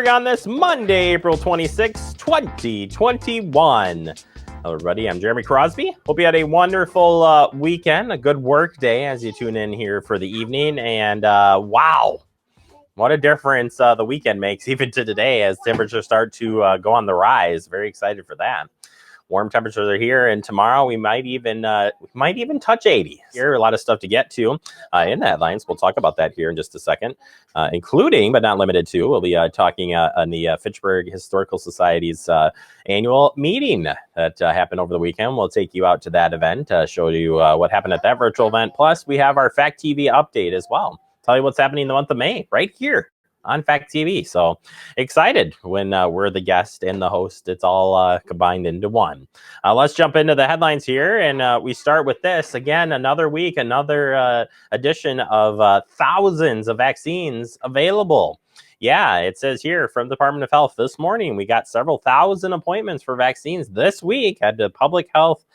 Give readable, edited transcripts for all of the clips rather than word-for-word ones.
Fitchburg on this Monday, April 26, 2021. Hello, everybody. I'm Jeremy Crosby. Hope you had a wonderful weekend, a good work day as you tune in here for the evening. And wow, what a difference the weekend makes even to today as temperatures start to go on the rise. Very excited for that. Warm temperatures are here, and tomorrow we might even touch 80. Here, a lot of stuff to get to in the headlines. We'll talk about that here in just a second, including but not limited to. We'll be talking on the Fitchburg Historical Society's annual meeting that happened over the weekend. We'll take you out to that event, show you what happened at that virtual event. Plus, we have our Fact TV update as well. Tell you what's happening in the month of May right here on Fact TV. So excited when we're the guest and the host. It's all combined into one. Let's jump into the headlines here. And we start with this. Again, another week, another edition of thousands of vaccines available. Yeah, it says here from the Department of Health this morning, we got several thousand appointments for vaccines this week at the Public Health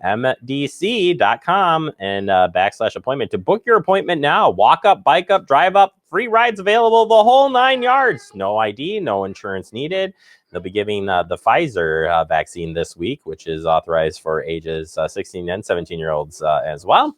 mdc.com and /appointment. To book your appointment now, walk up, bike up, drive up, free rides available, the whole 9 yards. No ID, no insurance needed. They'll be giving the Pfizer vaccine this week, which is authorized for ages 16 and 17-year-olds as well.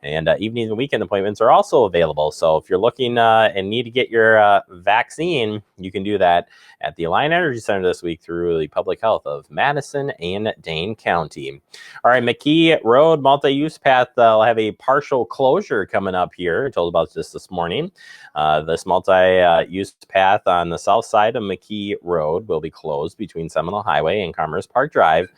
And evening and weekend appointments are also available. So if you're looking and need to get your vaccine, you can do that at the Alliant Energy Center this week through the Public Health of Madison and Dane County. All right, McKee Road multi-use path will have a partial closure coming up here. I told about this morning. This multi-use path on the south side of McKee Road will be closed between Seminole Highway and Commerce Park Drive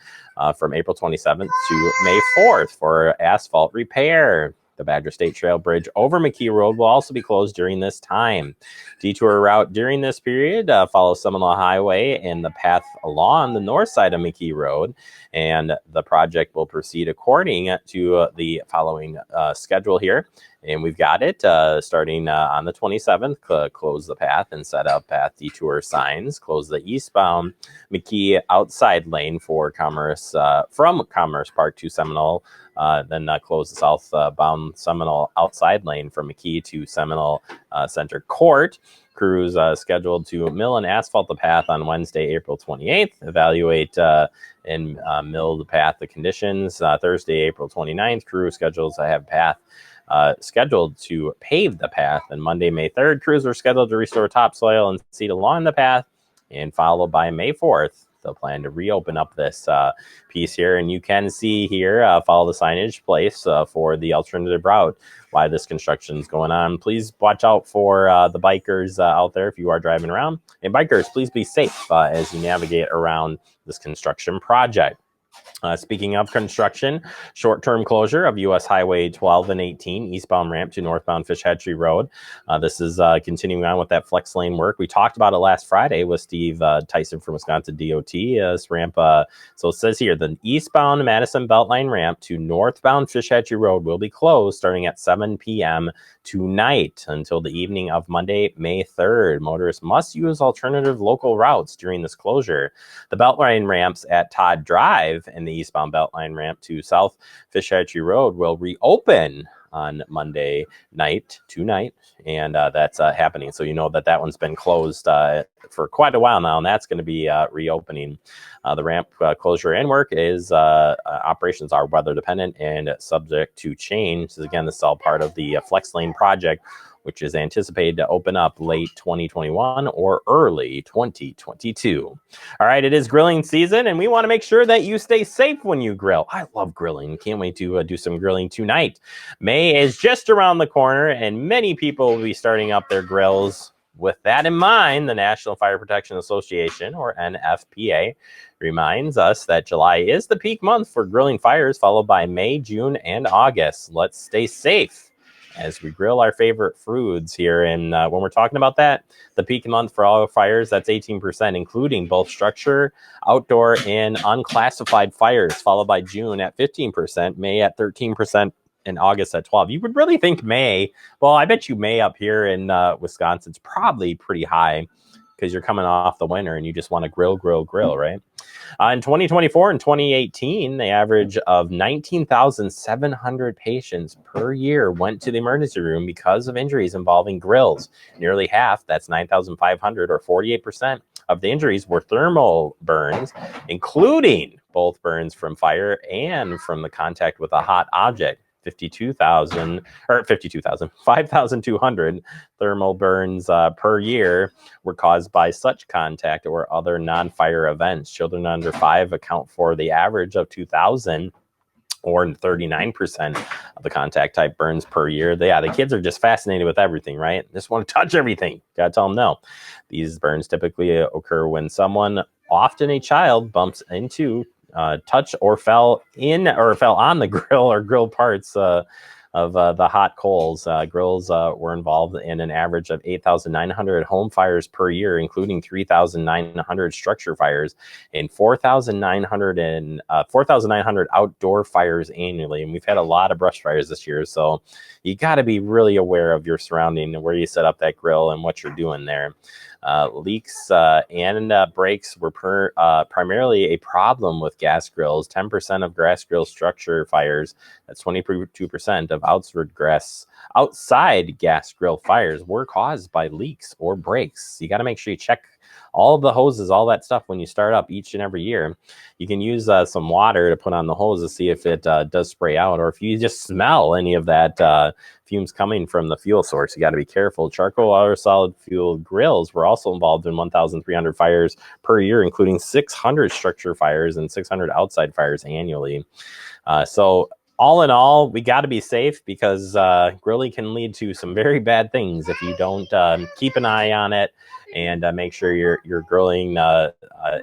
from April 27th to May 4th for asphalt repair. The Badger State Trail Bridge over McKee Road will also be closed during this time. Detour route during this period follows Seminole Highway and the path along the north side of McKee Road. And the project will proceed according to the following schedule here. And we've got it starting on the 27th, close the path and set up path detour signs, close the eastbound McKee outside lane for Commerce from Commerce Park to Seminole, then close the southbound Seminole outside lane from McKee to Seminole Center Court. Crews scheduled to mill and asphalt the path on Wednesday, April 28th. Evaluate and mill the path, the conditions. Thursday, April 29th, crew schedules to have path scheduled to pave the path. And Monday, May 3rd, crews are scheduled to restore topsoil and seed along the path. And followed by May 4th, they'll plan to reopen up this piece here. And you can see here, follow the signage place for the alternative route while this construction is going on. Please watch out for the bikers out there if you are driving around. And bikers, please be safe as you navigate around this construction project. Speaking of construction, short-term closure of U.S. Highway 12 and 18, eastbound ramp to northbound Fish Hatchery Road. This is continuing on with that flex lane work. We talked about it last Friday with Steve Tyson from Wisconsin DOT. This ramp, so it says here, the eastbound Madison Beltline ramp to northbound Fish Hatchery Road will be closed starting at 7 p.m. tonight until the evening of Monday, May 3rd. Motorists must use alternative local routes during this closure. The Beltline ramps at Todd Drive and the eastbound Beltline ramp to South Fish Hatchery Road will reopen on Monday night, tonight, and that's happening. So you know that one's been closed for quite a while now, and that's going to be reopening. The ramp closure and work is operations are weather dependent and subject to change. Again, this is all part of the Flex Lane project, which is anticipated to open up late 2021 or early 2022. All right, it is grilling season, and we want to make sure that you stay safe when you grill. I love grilling. Can't wait to do some grilling tonight. May is just around the corner, and many people will be starting up their grills. With that in mind, the National Fire Protection Association, or NFPA, reminds us that July is the peak month for grilling fires, followed by May, June, and August. Let's stay safe as we grill our favorite foods here. And when we're talking about that, the peak month for all fires, that's 18%, including both structure, outdoor, and unclassified fires, followed by June at 15%, May at 13%, and August at 12%. You would really think May, well, I bet you May up here in Wisconsin is probably pretty high. because you're coming off the winter and you just want to grill, right? In 2024 and 2018, the average of 19,700 patients per year went to the emergency room because of injuries involving grills. Nearly half, that's 9,500 or 48% of the injuries were thermal burns, including both burns from fire and from the contact with a hot object. 5,200 thermal burns per year were caused by such contact or other non-fire events. Children under 5 account for the average of 2,000 or 39% of the contact type burns per year. The kids are just fascinated with everything, right? Just want to touch everything. Gotta tell them no. These burns typically occur when someone, often a child, bumps into, touch or fell on the grill or grill parts of the hot coals. Grills were involved in an average of 8,900 home fires per year, including 3,900 structure fires and 4,900 outdoor fires annually. And we've had a lot of brush fires this year, so you got to be really aware of your surrounding and where you set up that grill and what you're doing there. Leaks and breaks were primarily a problem with gas grills. 10% of gas grill structure fires, that's 22% of outside gas grill fires, were caused by leaks or breaks. You got to make sure you check all of the hoses, all that stuff when you start up each and every year. You can use some water to put on the hose to see if it does spray out, or if you just smell any of that fumes coming from the fuel source. You got to be careful. Charcoal or solid fuel grills were also involved in 1,300 fires per year, including 600 structure fires and 600 outside fires annually. So all in all, we got to be safe, because grilling can lead to some very bad things if you don't keep an eye on it and make sure you're grilling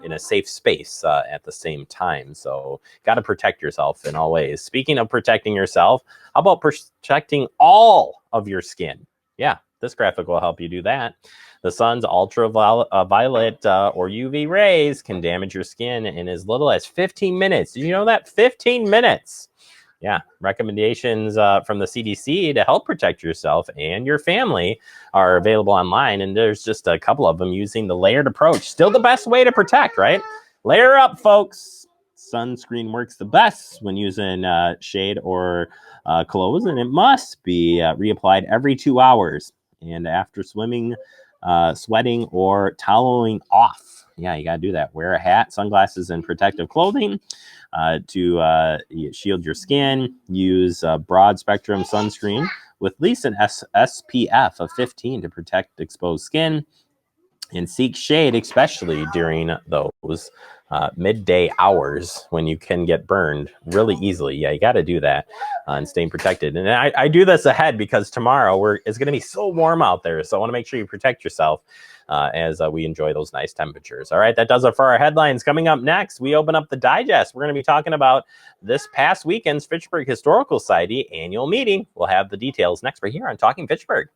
in a safe space at the same time. So got to protect yourself in all ways. Speaking of protecting yourself, how about protecting all of your skin? Yeah, this graphic will help you do that. The sun's ultraviolet or UV rays can damage your skin in as little as 15 minutes. Did you know that? 15 minutes. Yeah, recommendations from the CDC to help protect yourself and your family are available online, and there's just a couple of them using the layered approach. Still the best way to protect, right? Layer up, folks. Sunscreen works the best when using shade or clothes, and it must be reapplied every 2 hours. And after swimming, sweating, or toweling off. Yeah, you got to do that. Wear a hat, sunglasses, and protective clothing to shield your skin. Use broad spectrum sunscreen with at least an SPF of 15 to protect exposed skin. And seek shade, especially during those midday hours when you can get burned really easily. Yeah, you got to do that and staying protected. And I do this ahead because tomorrow it's going to be so warm out there. So I want to make sure you protect yourself as we enjoy those nice temperatures. All right, that does it for our headlines. Coming up next, we open up the digest. We're going to be talking about this past weekend's Fitchburg Historical Society annual meeting. We'll have the details next right here on Talking Fitchburg.